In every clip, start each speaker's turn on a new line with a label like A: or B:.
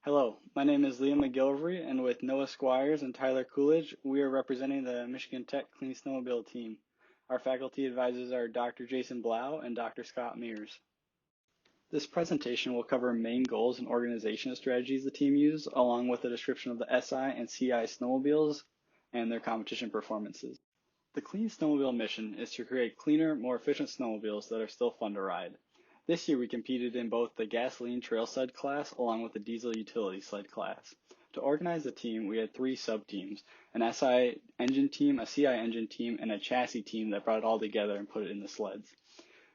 A: Hello, my name is Liam McGilvery, and with Noah Squires and Tyler Coolidge, we are representing the Michigan Tech Clean Snowmobile team. Our faculty advisors are Dr. Jason Blau and Dr. Scott Mears. This presentation will cover main goals and organization strategies the team used, along with a description of the SI and CI snowmobiles and their competition performances. The Clean Snowmobile mission is to create cleaner, more efficient snowmobiles that are still fun to ride. This year we competed in both the gasoline trail sled class along with the diesel utility sled class. To organize the team, we had 3 sub-teams, an SI engine team, a CI engine team, and a chassis team that brought it all together and put it in the sleds.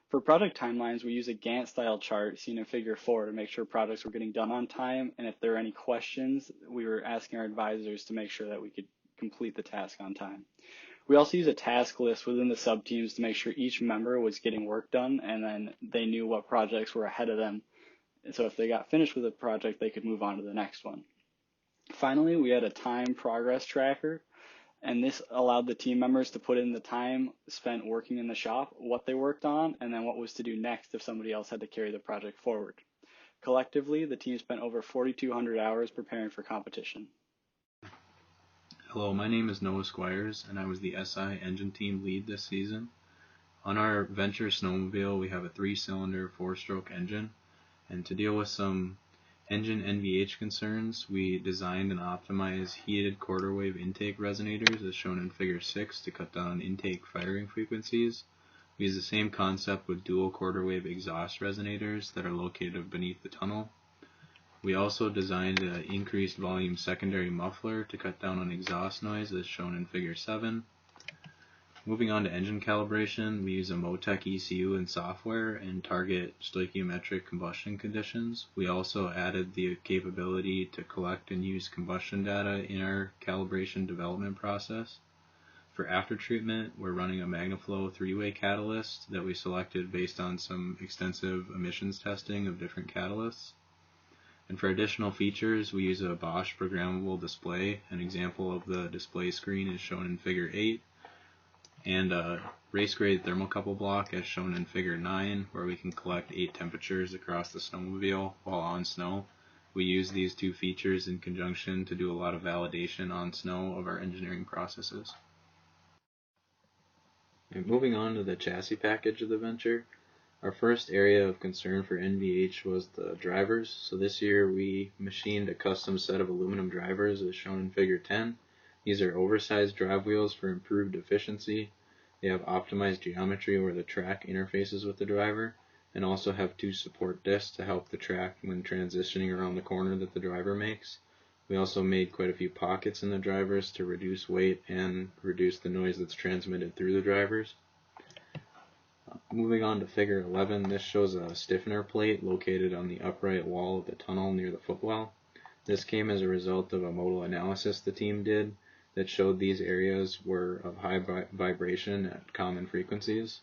A: For project timelines, we use a Gantt-style chart seen in Figure 4 to make sure projects were getting done on time, and if there are any questions, we were asking our advisors to make sure that we could complete the task on time. We also use a task list within the sub-teams to make sure each member was getting work done, and then they knew what projects were ahead of them. And so if they got finished with a project, they could move on to the next one. Finally, we had a time progress tracker, and this allowed the team members to put in the time spent working in the shop, what they worked on, and then what was to do next if somebody else had to carry the project forward. Collectively, the team spent over 4,200 hours preparing for competition.
B: Hello, my name is Noah Squires, and I was the SI engine team lead this season. On our Venture snowmobile, we have a 3-cylinder 4-stroke engine, and to deal with some engine NVH concerns, we designed and optimized heated quarter wave intake resonators as shown in Figure 6 to cut down intake firing frequencies. We use the same concept with dual quarter wave exhaust resonators that are located beneath the tunnel. We also designed an increased volume secondary muffler to cut down on exhaust noise as shown in Figure 7. Moving on to engine calibration, we use a Motec ECU and software and target stoichiometric combustion conditions. We also added the capability to collect and use combustion data in our calibration development process. For aftertreatment, we're running a MagnaFlow 3-way catalyst that we selected based on some extensive emissions testing of different catalysts. And for additional features, we use a Bosch programmable display. An example of the display screen is shown in Figure 8, and a race-grade thermocouple block as shown in Figure 9, where we can collect 8 temperatures across the snowmobile while on snow. We use these 2 features in conjunction to do a lot of validation on snow of our engineering processes. And moving on to the chassis package of the Venture. Our first area of concern for NVH was the drivers, so this year we machined a custom set of aluminum drivers as shown in Figure 10. These are oversized drive wheels for improved efficiency. They have optimized geometry where the track interfaces with the driver, and also have 2 support discs to help the track when transitioning around the corner that the driver makes. We also made quite a few pockets in the drivers to reduce weight and reduce the noise that's transmitted through the drivers. Moving on to Figure 11, this shows a stiffener plate located on the upright wall of the tunnel near the footwell. This came as a result of a modal analysis the team did that showed these areas were of high vibration at common frequencies.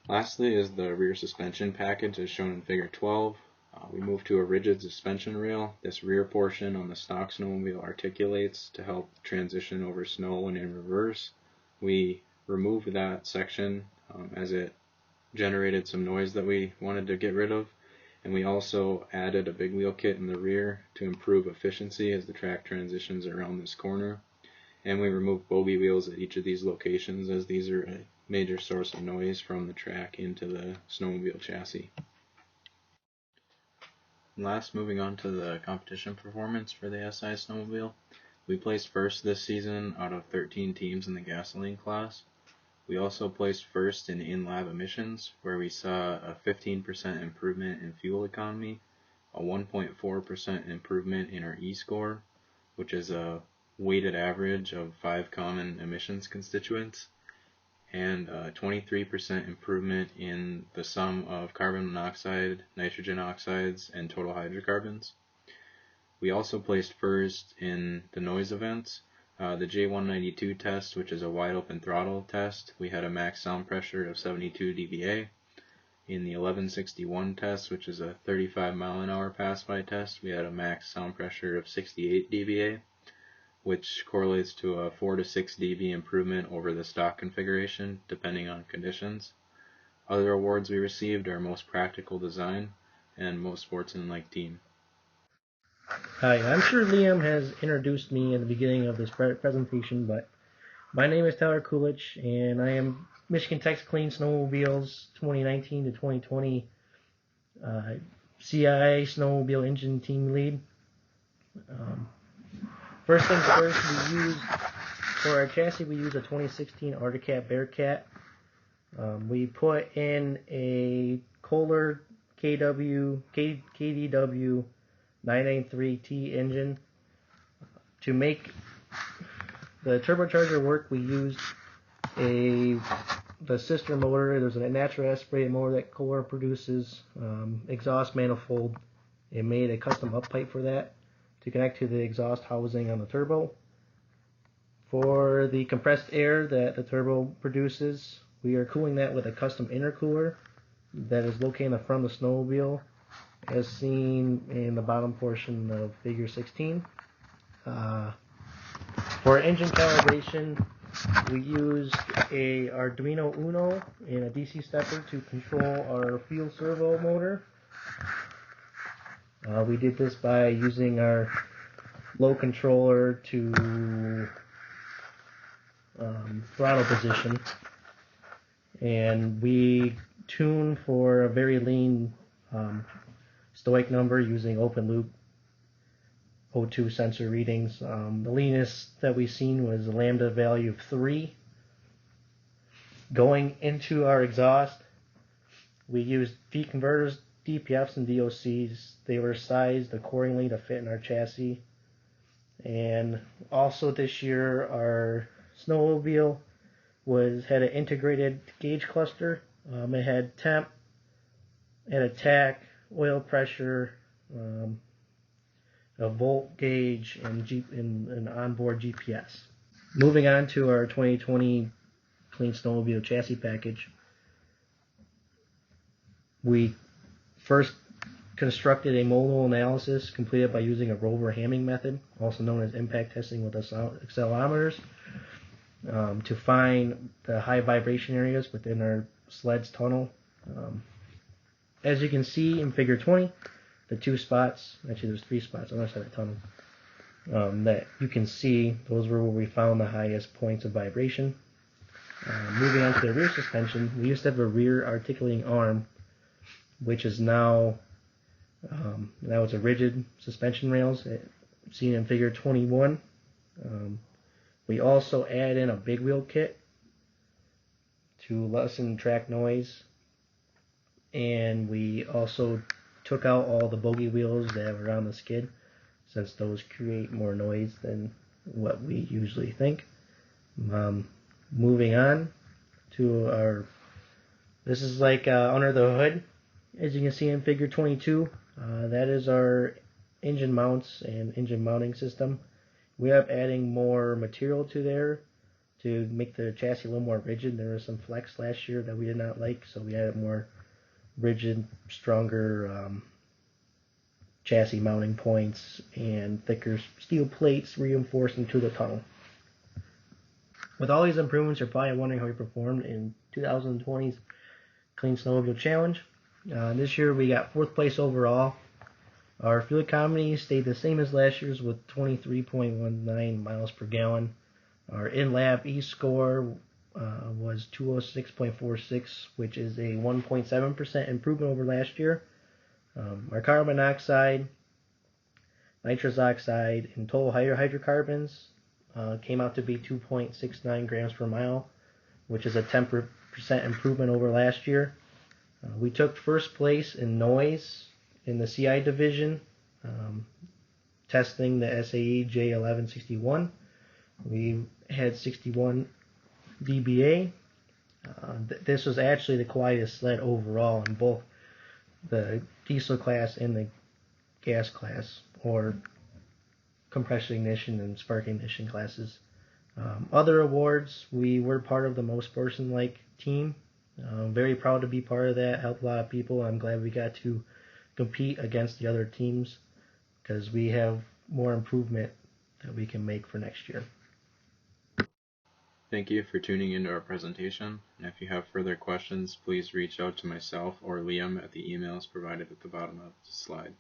B: Lastly is the rear suspension package as shown in Figure 12. We moved to a rigid suspension rail. This rear portion on the stock snowmobile articulates to help transition over snow when in reverse. We removed that section as it generated some noise that we wanted to get rid of, and we also added a big wheel kit in the rear to improve efficiency as the track transitions around this corner, and we removed bogey wheels at each of these locations as these are a major source of noise from the track into the snowmobile chassis. And last, moving on to the competition performance for the SI snowmobile. We placed first this season out of 13 teams in the gasoline class. We also placed first in in-lab emissions, where we saw a 15% improvement in fuel economy, a 1.4% improvement in our E-score, which is a weighted average of 5 common emissions constituents, and a 23% improvement in the sum of carbon monoxide, nitrogen oxides, and total hydrocarbons. We also placed first in the noise events. The J192 test, which is a wide open throttle test, we had a max sound pressure of 72 dBA. In the 1161 test, which is a 35 mile an hour pass-by test, we had a max sound pressure of 68 dBA, which correlates to a 4 to 6 dB improvement over the stock configuration, depending on conditions. Other awards we received are Most Practical Design and Most Sportsman-like Team.
C: Hi, I'm sure Liam has introduced me in the beginning of this presentation, but my name is Tyler Coolidge, and I am Michigan Tech's Clean Snowmobiles 2019 to 2020 CI Snowmobile Engine Team Lead. First things first, for our chassis, we use a 2016 ArcticCat Bearcat. We put in a Kohler KDW 993T engine. To make the turbocharger work, we used the sister motor. There's a natural aspirated motor that Kohler produces, exhaust manifold. It made a custom up pipe for that to connect to the exhaust housing on the turbo. For the compressed air that the turbo produces, we are cooling that with a custom intercooler that is located in the front of the snowmobile, as seen in the bottom portion of figure 16. For engine calibration, we used a Arduino Uno and a DC stepper to control our field servo motor. We did this by using our low controller to throttle position, and we tune for a very lean stoic number using open loop O2 sensor readings. The leanest that we've seen was a lambda value of 3. Going into our exhaust, we used V converters, DPFs, and DOCs. They were sized accordingly to fit in our chassis. And also this year, our snowmobile had an integrated gauge cluster. It had temp, it had attack, oil pressure, a volt gauge, and onboard GPS. Moving on to our 2020 Clean Snowmobile Chassis Package, we first constructed a modal analysis completed by using a rover hamming method, also known as impact testing with accelerometers, to find the high vibration areas within our sled's tunnel. As you can see in figure 20, the 2 spots, actually there's 3 spots on the other side of the tunnel, that you can see, those were where we found the highest points of vibration. Moving on to the rear suspension, we used to have a rear articulating arm, which is now it's a rigid suspension rails, seen in figure 21. We also add in a big wheel kit to lessen track noise, and we also took out all the bogey wheels that were on the skid, since those create more noise than what we usually think. Moving on to this is like under the hood, as you can see in figure 22. That is our engine mounts and engine mounting system. We are adding more material to there to make the chassis a little more rigid. There was some flex last year that we did not like, so we added more rigid, stronger chassis mounting points and thicker steel plates reinforcing to the tunnel. With all these improvements, you're probably wondering how we performed in 2020's Clean Snowmobile Challenge. This year we got 4th place overall. Our fuel economy stayed the same as last year's with 23.19 miles per gallon. Our in-lab E-score was 206.46, which is a 1.7% improvement over last year. Our carbon monoxide, nitrous oxide, and total hydrocarbons came out to be 2.69 grams per mile, which is a 10% improvement over last year. We took 1st place in noise in the CI division, testing the SAE J1161. We had 61 dBA. This was actually the quietest sled overall in both the diesel class and the gas class, or compression ignition and spark ignition classes. Other awards, we were part of the most sportsmanlike team. Very proud to be part of that. Helped a lot of people. I'm glad we got to compete against the other teams, because we have more improvement that we can make for next year.
B: Thank you for tuning into our presentation, and if you have further questions, please reach out to myself or Liam at the emails provided at the bottom of the slide.